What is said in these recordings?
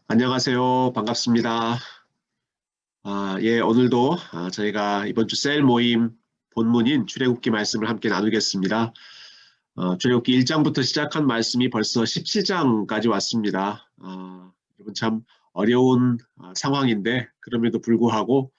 안녕하세요. 반갑습니다. 예, 오늘도 저희가 이번 주 셀 모임 본문인 출애굽기 말씀을 함께 나누겠습니다. 출애굽기 1장부터 시작한 말씀이 벌써 17장까지 왔습니다. 여러분 참 어려운 상황인데 그럼에도 불구하고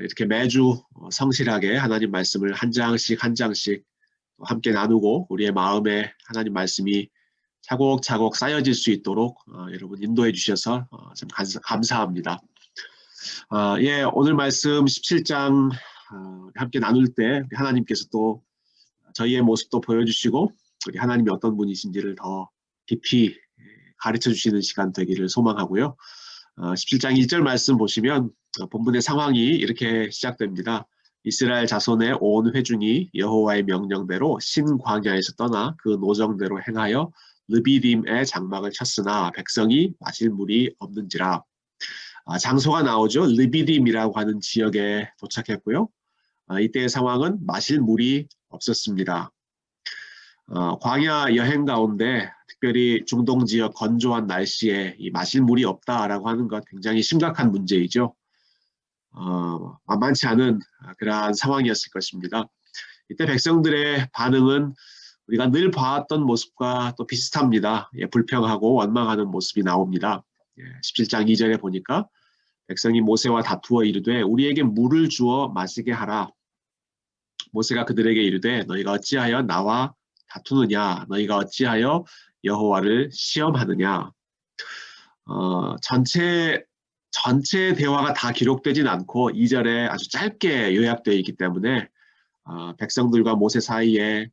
이렇게 매주 성실하게 하나님 말씀을 한 장씩 한 장씩 함께 나누고 우리의 마음에 하나님 말씀이 차곡차곡 쌓여질 수 있도록 여러분 인도해 주셔서 참 감사합니다. 예, 오늘 말씀 17장 함께 나눌 때 하나님께서 또 저희의 모습도 보여주시고 우리 하나님이 어떤 분이신지를 더 깊이 가르쳐 주시는 시간 되기를 소망하고요. 17장 1절 말씀 보시면 본문의 상황이 이렇게 시작됩니다. 이스라엘 자손의 온 회중이 여호와의 명령대로 신광야에서 떠나 그 노정대로 행하여 르비딤의 장막을 쳤으나 백성이 마실 물이 없는지라. 장소가 나오죠. 르비딤이라고 하는 지역에 도착했고요. 이때의 상황은 마실 물이 없었습니다. 광야 여행 가운데 특별히 중동 지역 건조한 날씨에 이 마실 물이 없다라고 하는 것 굉장히 심각한 문제이죠. 만만치 않은 그러한 상황이었을 것입니다. 이때 백성들의 반응은 우리가 늘 봐왔던 모습과 또 비슷합니다. 불평하고 원망하는 모습이 나옵니다. 17장 2절에 보니까 백성이 모세와 다투어 이르되 우리에게 물을 주어 마시게 하라. 모세가 그들에게 이르되 너희가 어찌하여 나와 다투느냐? 너희가 어찌하여 여호와를 시험하느냐? 전체 대화가 다 기록되진 않고 2절에 아주 짧게 요약되어 있기 때문에 백성들과 모세 사이에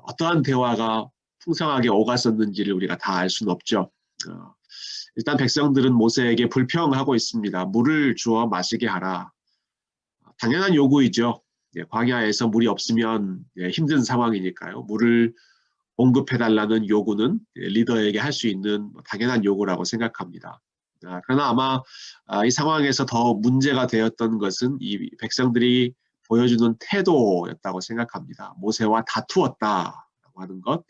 어떠한 대화가 풍성하게 오갔었는지를 우리가 다 알 수는 없죠. 일단 백성들은 모세에게 불평하고 있습니다. 물을 주어 마시게 하라. 당연한 요구이죠. 광야에서 물이 없으면 힘든 상황이니까요. 물을 공급해달라는 요구는 리더에게 할 수 있는 당연한 요구라고 생각합니다. 그러나 아마 이 상황에서 더 문제가 되었던 것은 이 백성들이 보여주는 태도였다고 생각합니다. 모세와 다투었다라고 하는 것.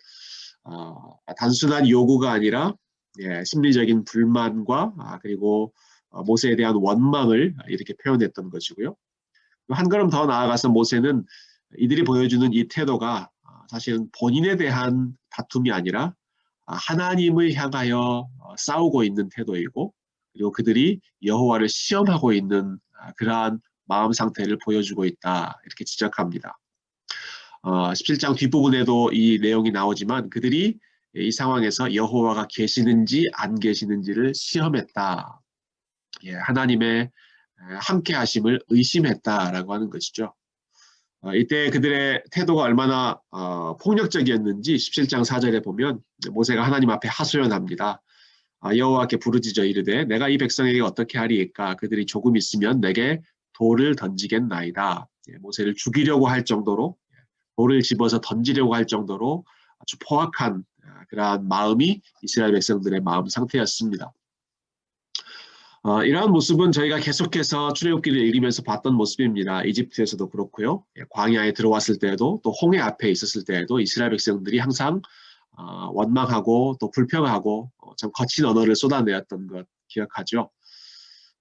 단순한 요구가 아니라 심리적인 불만과 그리고 모세에 대한 원망을 이렇게 표현했던 것이고요. 한 걸음 더 나아가서 모세는 이들이 보여주는 이 태도가 사실은 본인에 대한 다툼이 아니라 하나님을 향하여 싸우고 있는 태도이고 그리고 그들이 여호와를 시험하고 있는 그러한 마음 상태를 보여주고 있다 이렇게 지적합니다. 17장 뒷부분에도 이 내용이 나오지만 그들이 이 상황에서 여호와가 계시는지 안 계시는지를 시험했다. 하나님의 함께 하심을 의심했다라고 하는 것이죠. 이때 그들의 태도가 얼마나 폭력적이었는지 17장 4절에 보면 모세가 하나님 앞에 하소연합니다. 여호와께 부르짖어 이르되 내가 이 백성에게 어떻게 하리이까 그들이 조금 있으면 내게 돌을 던지겠나이다. 모세를 죽이려고 할 정도로 돌을 집어서 던지려고 할 정도로 아주 포악한 그러한 마음이 이스라엘 백성들의 마음 상태였습니다. 이러한 모습은 저희가 계속해서 출애굽기를 읽으면서 봤던 모습입니다. 이집트에서도 그렇고요. 광야에 들어왔을 때에도 또 홍해 앞에 있었을 때에도 이스라엘 백성들이 항상 원망하고 또 불평하고 참 거친 언어를 쏟아내었던 것 기억하죠.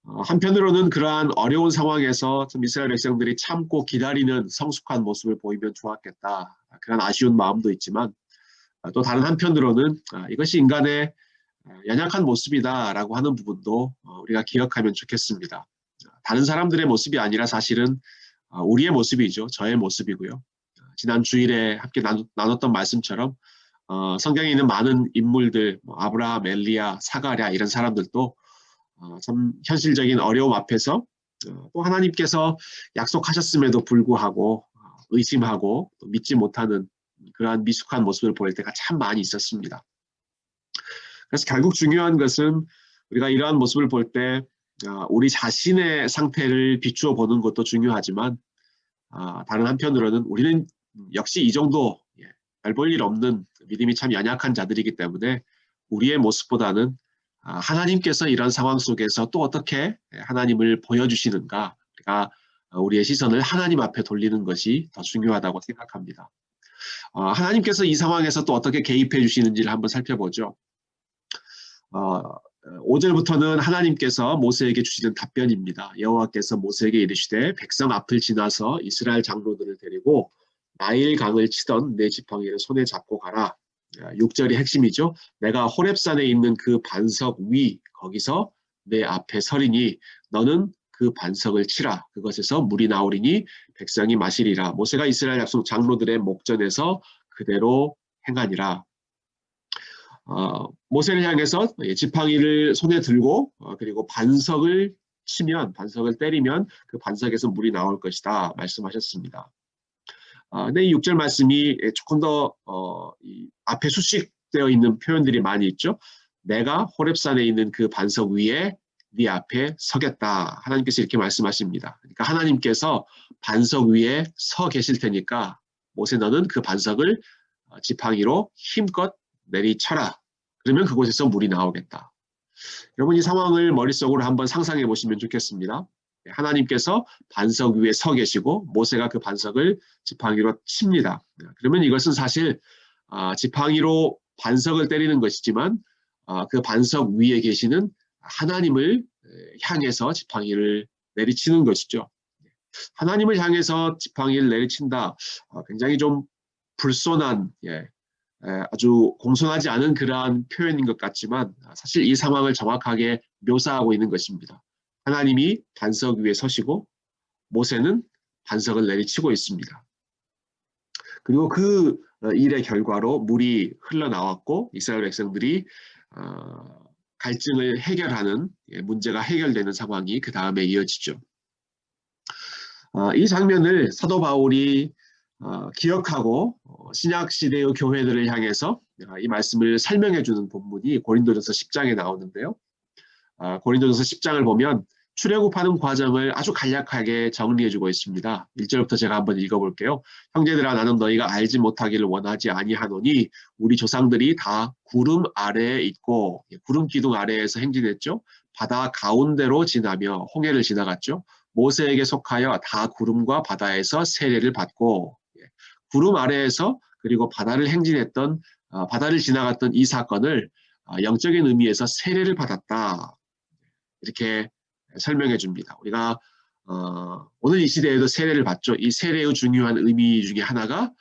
한편으로는 그러한 어려운 상황에서 좀 이스라엘 백성들이 참고 기다리는 성숙한 모습을 보이면 좋았겠다. 그런 아쉬운 마음도 있지만 또 다른 한편으로는 이것이 인간의 연약한 모습이다라고 하는 부분도 우리가 기억하면 좋겠습니다. 다른 사람들의 모습이 아니라 사실은 우리의 모습이죠. 저의 모습이고요. 지난 주일에 함께 나눴던 말씀처럼 성경에 있는 많은 인물들, 아브라함, 엘리야, 사가랴 이런 사람들도 참 현실적인 어려움 앞에서 또 하나님께서 약속하셨음에도 불구하고 의심하고 또 믿지 못하는 그러한 미숙한 모습을 보일 때가 참 많이 있었습니다. 그래서 결국 중요한 것은 우리가 이러한 모습을 볼 때 우리 자신의 상태를 비추어 보는 것도 중요하지만 다른 한편으로는 우리는 역시 이 정도 별 볼 일 없는 믿음이 참 연약한 자들이기 때문에 우리의 모습보다는 하나님께서 이런 상황 속에서 또 어떻게 하나님을 보여주시는가 우리가 우리의 시선을 하나님 앞에 돌리는 것이 더 중요하다고 생각합니다. 하나님께서 이 상황에서 또 어떻게 개입해 주시는지를 한번 살펴보죠. 5절부터는 하나님께서 모세에게 주시는 답변입니다. 여호와께서 모세에게 이르시되 백성 앞을 지나서 이스라엘 장로들을 데리고 나일 강을 치던 내 지팡이를 손에 잡고 가라. 6절이 핵심이죠. 내가 호렙산에 있는 그 반석 위 거기서 내 앞에 서리니 너는 그 반석을 치라. 그것에서 물이 나오리니 백성이 마시리라. 모세가 이스라엘 약속 장로들의 목전에서 그대로 행하니라. 모세를 향해서 지팡이를 손에 들고 그리고 반석을 치면 반석을 때리면 그 반석에서 물이 나올 것이다 말씀하셨습니다. 근데 이 6절 말씀이 조금 더 앞에 수식되어 있는 표현들이 많이 있죠. 내가 호렙산에 있는 그 반석 위에 네 앞에 서겠다. 하나님께서 이렇게 말씀하십니다. 그러니까 하나님께서 반석 위에 서 계실 테니까 모세 너는 그 반석을 지팡이로 힘껏 내리쳐라. 그러면 그곳에서 물이 나오겠다. 여러분 이 상황을 머릿속으로 한번 상상해 보시면 좋겠습니다. 하나님께서 반석 위에 서 계시고 모세가 그 반석을 지팡이로 칩니다. 그러면 이것은 사실 지팡이로 반석을 때리는 것이지만 그 반석 위에 계시는 하나님을 향해서 지팡이를 내리치는 것이죠. 하나님을 향해서 지팡이를 내리친다. 굉장히 좀 불손한 아주 공손하지 않은 그러한 표현인 것 같지만 사실 이 상황을 정확하게 묘사하고 있는 것입니다. 하나님이 반석 위에 서시고 모세는 반석을 내리치고 있습니다. 그리고 그 일의 결과로 물이 흘러나왔고 이스라엘 백성들이 갈증을 해결하는 문제가 해결되는 상황이 그 다음에 이어지죠. 이 장면을 사도 바울이 기억하고 신약시대의 교회들을 향해서 이 말씀을 설명해주는 본문이 고린도전서 10장에 나오는데요. 고린도전서 10장을 보면 출애굽하는 과정을 아주 간략하게 정리해주고 있습니다. 1절부터 제가 한번 읽어볼게요. 형제들아 나는 너희가 알지 못하기를 원하지 아니하노니 우리 조상들이 다 구름 아래에 있고 구름 기둥 아래에서 행진했죠. 바다 가운데로 지나며 홍해를 지나갔죠. 모세에게 속하여 다 구름과 바다에서 세례를 받고 구름 아래에서 그리고 바다를 행진했던 바다를 지나갔던 이 사건을 영적인 의미에서 세례를 받았다. 이렇게 설명해 줍니다. 우리가 오늘 이 시대에도 세례를 받죠. 이 세례의 중요한 의미 중에 하나가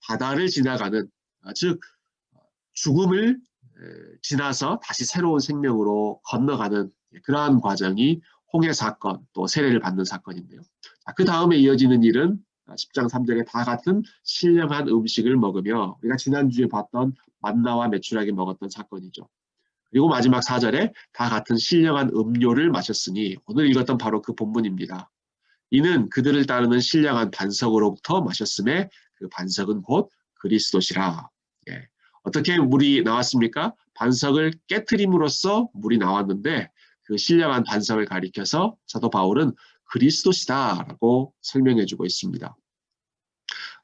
바다를 지나가는 즉 죽음을 지나서 다시 새로운 생명으로 건너가는 그러한 과정이 홍해 사건 또 세례를 받는 사건인데요. 그 다음에 이어지는 일은 10장 3절에 다 같은 신령한 음식을 먹으며 우리가 지난주에 봤던 만나와 메추라기 먹었던 사건이죠. 그리고 마지막 4절에 다 같은 신령한 음료를 마셨으니 오늘 읽었던 바로 그 본문입니다. 이는 그들을 따르는 신령한 반석으로부터 마셨음에 그 반석은 곧 그리스도시라. 어떻게 물이 나왔습니까? 반석을 깨트림으로써 물이 나왔는데 그 신령한 반석을 가리켜서 사도 바울은 그리스도시다라고 설명해주고 있습니다.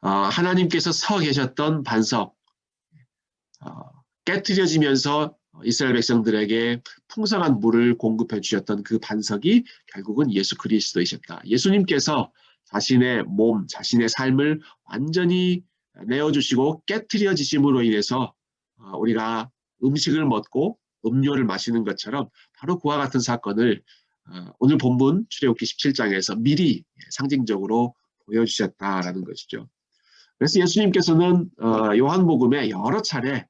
하나님께서 서 계셨던 반석, 깨트려지면서 이스라엘 백성들에게 풍성한 물을 공급해 주셨던 그 반석이 결국은 예수 그리스도이셨다. 예수님께서 자신의 몸, 자신의 삶을 완전히 내어주시고 깨트려지심으로 인해서 우리가 음식을 먹고 음료를 마시는 것처럼 바로 그와 같은 사건을 오늘 본문 출애굽기 17장에서 미리 상징적으로 보여주셨다라는 것이죠. 그래서 예수님께서는 요한복음에 여러 차례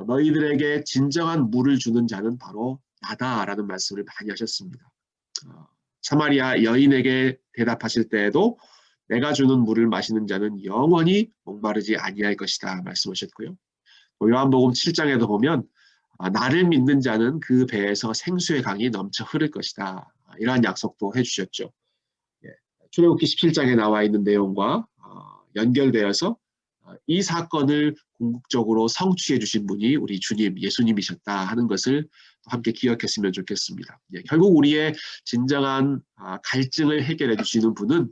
너희들에게 진정한 물을 주는 자는 바로 나다라는 말씀을 많이 하셨습니다. 사마리아 여인에게 대답하실 때에도 내가 주는 물을 마시는 자는 영원히 목마르지 아니할 것이다 말씀하셨고요. 요한복음 7장에도 보면 나를 믿는 자는 그 배에서 생수의 강이 넘쳐 흐를 것이다. 이러한 약속도 해주셨죠. 출애굽기 17장에 나와 있는 내용과 연결되어서 이 사건을 궁극적으로 성취해 주신 분이 우리 주님, 예수님이셨다 하는 것을 함께 기억했으면 좋겠습니다. 결국 우리의 진정한 갈증을 해결해 주시는 분은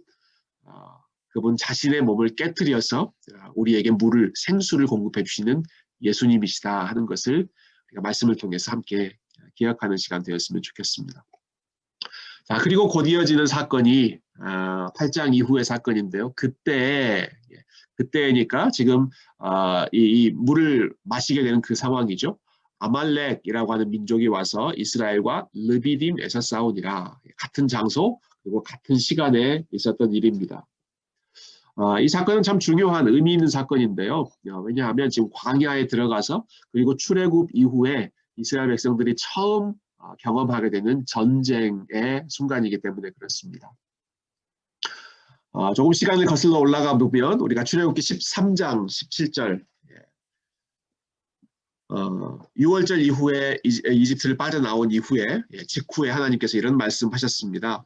그분 자신의 몸을 깨트려서 우리에게 물을, 생수를 공급해 주시는 예수님이시다 하는 것을 우리가 말씀을 통해서 함께 기억하는 시간 되었으면 좋겠습니다. 자, 그리고 곧 이어지는 사건이 8장 이후의 사건인데요. 그때니까 지금 이 물을 마시게 되는 그 상황이죠. 아말렉이라고 하는 민족이 와서 이스라엘과 르비딤에서 싸우니라. 같은 장소 그리고 같은 시간에 있었던 일입니다. 이 사건은 참 중요한 의미 있는 사건인데요. 왜냐하면 지금 광야에 들어가서 그리고 출애굽 이후에 이스라엘 백성들이 처음 경험하게 되는 전쟁의 순간이기 때문에 그렇습니다. 조금 시간을 거슬러 올라가 보면 우리가 출애굽기 13장 17절 6월절 이후에 이집트를 빠져나온 이후에 직후에 하나님께서 이런 말씀하셨습니다.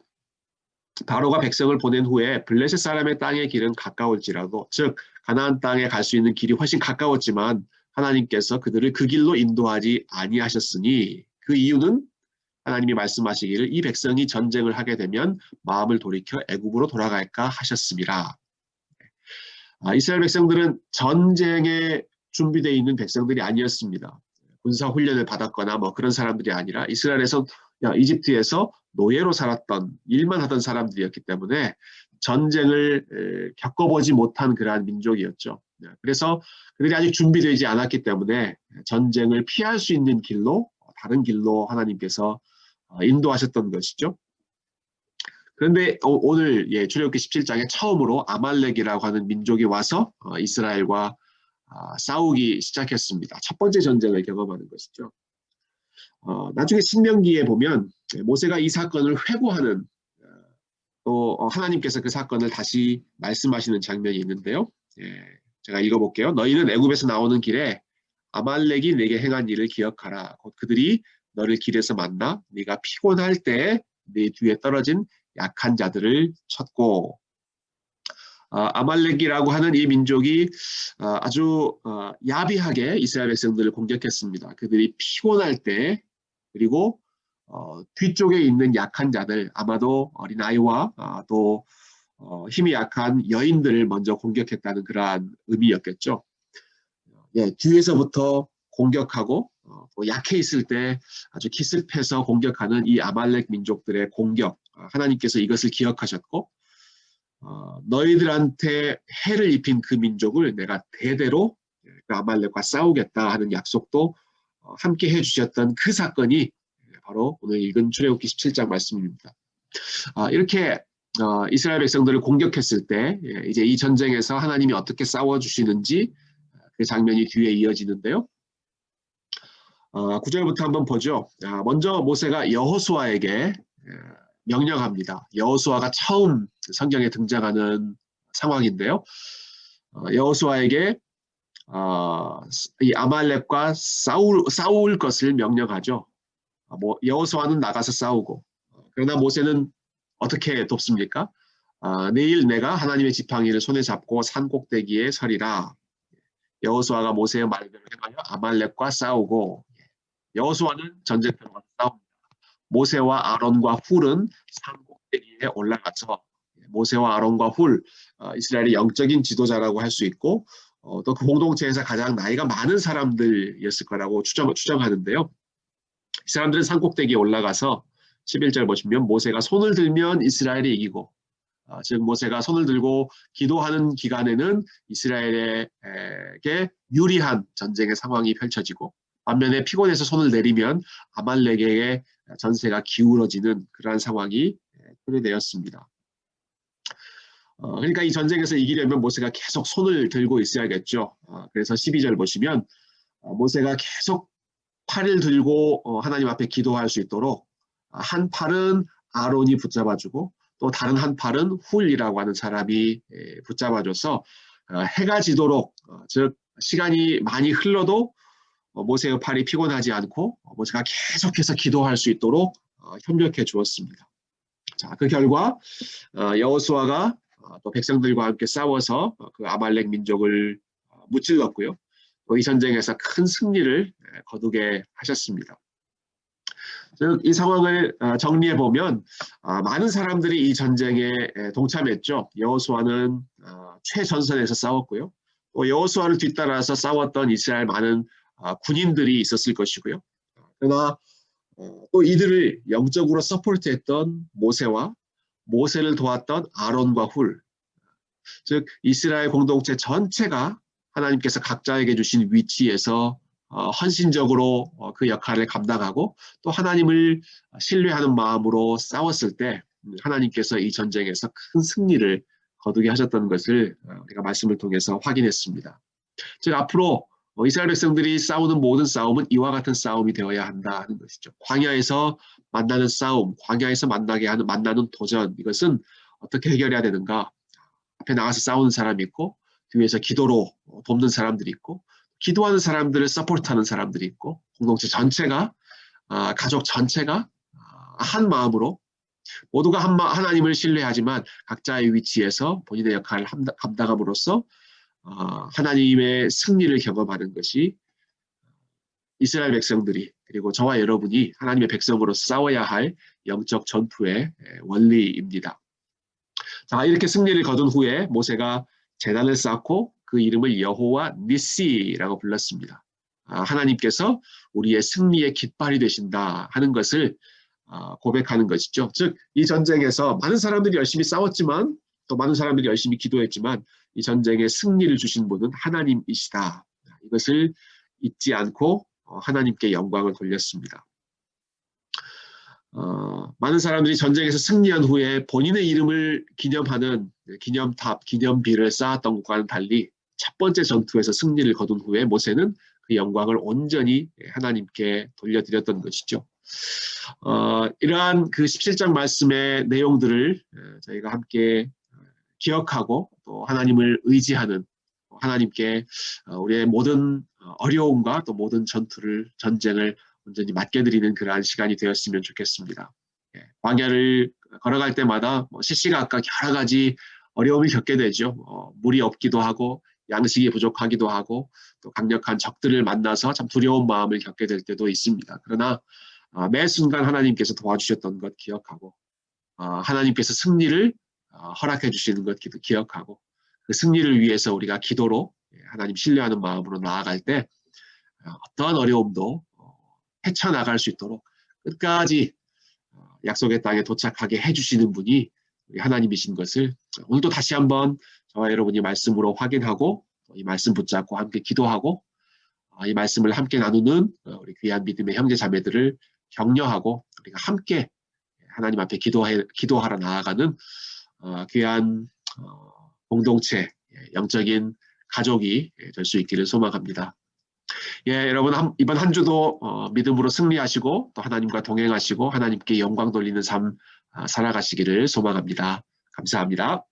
바로가 백성을 보낸 후에 블레셋 사람의 땅의 길은 가까울지라도 즉 가나안 땅에 갈 수 있는 길이 훨씬 가까웠지만 하나님께서 그들을 그 길로 인도하지 아니하셨으니 그 이유는 하나님이 말씀하시기를 이 백성이 전쟁을 하게 되면 마음을 돌이켜 애굽으로 돌아갈까 하셨습니다. 이스라엘 백성들은 전쟁에 준비되어 있는 백성들이 아니었습니다. 군사훈련을 받았거나 뭐 그런 사람들이 아니라 이집트에서 노예로 살았던 일만 하던 사람들이었기 때문에 전쟁을 겪어보지 못한 그러한 민족이었죠. 그래서 그들이 아직 준비되지 않았기 때문에 전쟁을 피할 수 있는 길로 다른 길로 하나님께서 인도하셨던 것이죠. 그런데 오늘 출애굽기 17장에 처음으로 아말렉이라고 하는 민족이 와서 이스라엘과 싸우기 시작했습니다. 첫 번째 전쟁을 경험하는 것이죠. 나중에 신명기에 보면 모세가 이 사건을 회고하는 또 하나님께서 그 사건을 다시 말씀하시는 장면이 있는데요. 제가 읽어볼게요. 너희는 애굽에서 나오는 길에 아말렉이 내게 행한 일을 기억하라. 곧 그들이 너를 길에서 만나 네가 피곤할 때 네 뒤에 떨어진 약한 자들을 쳤고 아말렉이라고 하는 이 민족이 아주 야비하게 이스라엘 백성들을 공격했습니다. 그들이 피곤할 때 그리고 뒤쪽에 있는 약한 자들 아마도 어린아이와 또 힘이 약한 여인들을 먼저 공격했다는 그러한 의미였겠죠. 뒤에서부터 공격하고 또 약해 있을 때 아주 기습해서 공격하는 이 아말렉 민족들의 공격 하나님께서 이것을 기억하셨고 너희들한테 해를 입힌 그 민족을 내가 대대로 그 아말렉과 싸우겠다 하는 약속도 함께 해주셨던 그 사건이 바로 오늘 읽은 출애굽기 17장 말씀입니다. 이렇게 이스라엘 백성들을 공격했을 때 이제 이 전쟁에서 하나님이 어떻게 싸워주시는지 그 장면이 뒤에 이어지는데요. 9절부터 한번 보죠. 먼저 모세가 여호수아에게 명령합니다. 여호수아가 처음 성경에 등장하는 상황인데요. 여호수아에게 이 아말렉과 싸울 것을 명령하죠. 여호수아는 나가서 싸우고 그러나 모세는 어떻게 돕습니까? 내일 내가 하나님의 지팡이를 손에 잡고 산 꼭대기에 서리라. 여호수아가 모세의 말대로 행하여 아말렉과 싸우고 여호수아는 전쟁터로 가서 싸웁니다. 모세와 아론과 훌은 산 꼭대기에 올라가서 모세와 아론과 훌 이스라엘의 영적인 지도자라고 할 수 있고 또 그 공동체에서 가장 나이가 많은 사람들이었을 거라고 추정하는데요. 이 사람들은 산 꼭대기에 올라가서 11절 보시면 모세가 손을 들면 이스라엘이 이기고 즉 모세가 손을 들고 기도하는 기간에는 이스라엘에게 유리한 전쟁의 상황이 펼쳐지고 반면에 피곤해서 손을 내리면 아말렉에게 전세가 기울어지는 그러한 상황이 초래되었습니다. 그러니까 이 전쟁에서 이기려면 모세가 계속 손을 들고 있어야겠죠. 그래서 12절 보시면 모세가 계속 팔을 들고 하나님 앞에 기도할 수 있도록 한 팔은 아론이 붙잡아주고 또 다른 한 팔은 훌이라고 하는 사람이 붙잡아줘서 해가 지도록 즉 시간이 많이 흘러도 모세의 팔이 피곤하지 않고 모세가 계속해서 기도할 수 있도록 협력해 주었습니다. 자, 그 결과 여호수아가 또 백성들과 함께 싸워서 그 아말렉 민족을 무찔렀고요. 또 이 전쟁에서 큰 승리를 거두게 하셨습니다. 즉, 이 상황을 정리해 보면 많은 사람들이 이 전쟁에 동참했죠. 여호수아는 최전선에서 싸웠고요. 또 여호수아를 뒤따라서 싸웠던 이스라엘 많은 군인들이 있었을 것이고요. 그러나 또 이들을 영적으로 서포트했던 모세와 모세를 도왔던 아론과 훌, 즉 이스라엘 공동체 전체가 하나님께서 각자에게 주신 위치에서 헌신적으로 그 역할을 감당하고 또 하나님을 신뢰하는 마음으로 싸웠을 때 하나님께서 이 전쟁에서 큰 승리를 거두게 하셨던 것을 우리가 말씀을 통해서 확인했습니다. 즉 앞으로 이스라엘 백성들이 싸우는 모든 싸움은 이와 같은 싸움이 되어야 한다 하는 것이죠. 광야에서 만나는 싸움, 광야에서 만나는 도전, 이것은 어떻게 해결해야 되는가? 앞에 나가서 싸우는 사람이 있고 뒤에서 기도로 돕는 사람들이 있고 기도하는 사람들을 서포트하는 사람들이 있고 공동체 전체가 가족 전체가 한 마음으로 모두가 하나님을 신뢰하지만 각자의 위치에서 본인의 역할을 감당함으로써 하나님의 승리를 경험하는 것이 이스라엘 백성들이 그리고 저와 여러분이 하나님의 백성으로 싸워야 할 영적 전투의 원리입니다. 자, 이렇게 승리를 거둔 후에 모세가 제단을 쌓고 그 이름을 여호와 니시라고 불렀습니다. 하나님께서 우리의 승리의 깃발이 되신다 하는 것을 고백하는 것이죠. 즉, 이 전쟁에서 많은 사람들이 열심히 싸웠지만 또 많은 사람들이 열심히 기도했지만 이 전쟁에 승리를 주신 분은 하나님이시다. 이것을 잊지 않고 하나님께 영광을 돌렸습니다. 많은 사람들이 전쟁에서 승리한 후에 본인의 이름을 기념하는 기념탑, 기념비를 쌓았던 것과는 달리 첫 번째 전투에서 승리를 거둔 후에 모세는 그 영광을 온전히 하나님께 돌려드렸던 것이죠. 이러한 그 17장 말씀의 내용들을 저희가 함께 기억하고 또 하나님을 의지하는 하나님께 우리의 모든 어려움과 또 모든 전쟁을 온전히 맡겨드리는 그러한 시간이 되었으면 좋겠습니다. 광야를 걸어갈 때마다 시시각각 여러 가지 어려움을 겪게 되죠. 물이 없기도 하고 양식이 부족하기도 하고 또 강력한 적들을 만나서 참 두려운 마음을 겪게 될 때도 있습니다. 그러나 매 순간 하나님께서 도와주셨던 것 기억하고 하나님께서 승리를 허락해 주시는 것 기억하고 그 승리를 위해서 우리가 기도로 하나님 신뢰하는 마음으로 나아갈 때 어떠한 어려움도 헤쳐나갈 수 있도록 끝까지 약속의 땅에 도착하게 해주시는 분이 우리 하나님이신 것을 오늘도 다시 한번 저와 여러분이 말씀으로 확인하고 이 말씀 붙잡고 함께 기도하고 이 말씀을 함께 나누는 우리 귀한 믿음의 형제 자매들을 격려하고 우리가 함께 하나님 앞에 기도하러 나아가는 귀한 공동체, 영적인 가족이 될 수 있기를 소망합니다. 여러분 이번 한 주도 믿음으로 승리하시고 또 하나님과 동행하시고 하나님께 영광 돌리는 삶 살아가시기를 소망합니다. 감사합니다.